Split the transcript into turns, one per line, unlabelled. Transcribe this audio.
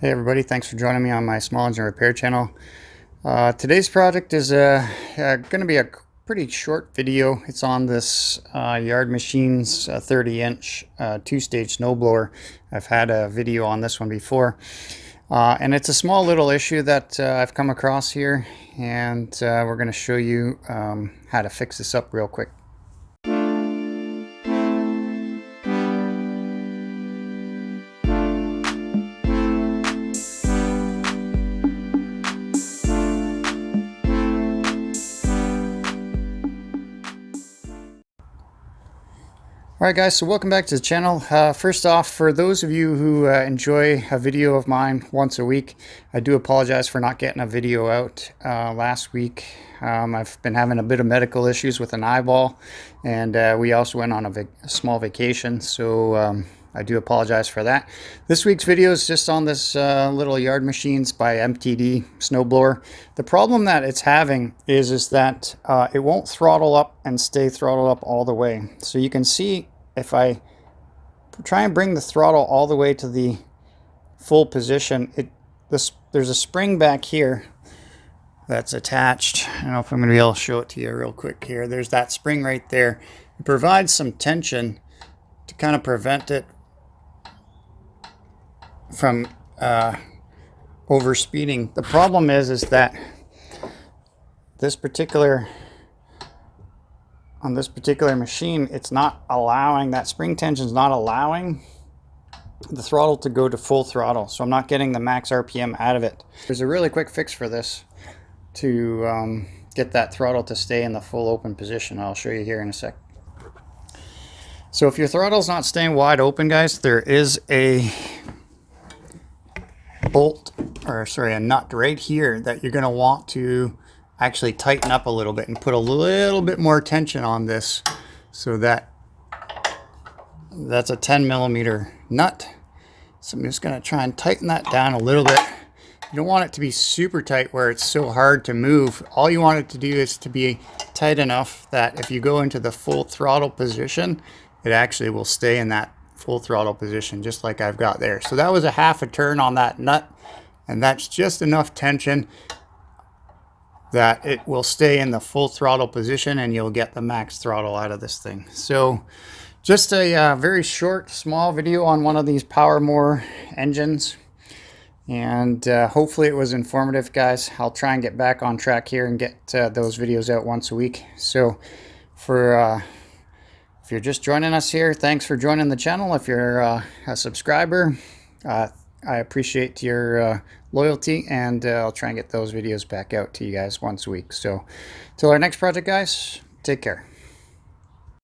Hey everybody, thanks for joining me on my small engine repair channel. Today's project is going to be a pretty short video. It's on this Yard Machines 30-inch two-stage snowblower. I've had a video on this one before. And it's a small little issue that I've come across here, and we're going to show you how to fix this up real quick. Alright guys, so welcome back to the channel. First off, for those of you who enjoy a video of mine once a week, I do apologize for not getting a video out last week. I've been having a bit of medical issues with an eyeball, and we also went on a small vacation, so I do apologize for that. This week's video is just on this little Yard Machines by MTD snowblower. The problem that it's having is that it won't throttle up and stay throttled up all the way. So you can see if I try and bring the throttle all the way to the full position, there's a spring back here that's attached. I don't know if I'm going to be able to show it to you real quick here. There's that spring right there. It provides some tension to kind of prevent it from overspeeding. The problem is that on this particular machine, it's not allowing, that spring tension is not allowing the throttle to go to full throttle, so I'm not getting the max RPM out of it. There's a really quick fix for this to get that throttle to stay in the full open position. I'll show you here in a sec. So if your throttle's not staying wide open, guys, there is a a nut right here that you're going to want to actually tighten up a little bit and put a little bit more tension on this, so that's a 10mm nut. So I'm just going to try and tighten that down a little bit. You don't want it to be super tight where it's so hard to move. All you want it to do is to be tight enough that if you go into the full throttle position, it actually will stay in that full throttle position, just like I've got there. So that was a half a turn on that nut, and that's just enough tension that it will stay in the full throttle position and you'll get the max throttle out of this thing. So just a very short, small video on one of these Power engines, and hopefully it was informative, guys. I'll try and get back on track here and get those videos out once a week. So if you're just joining us here, thanks for joining the channel. If you're a subscriber, I appreciate your loyalty, and I'll try and get those videos back out to you guys once a week. So till our next project, guys, take care.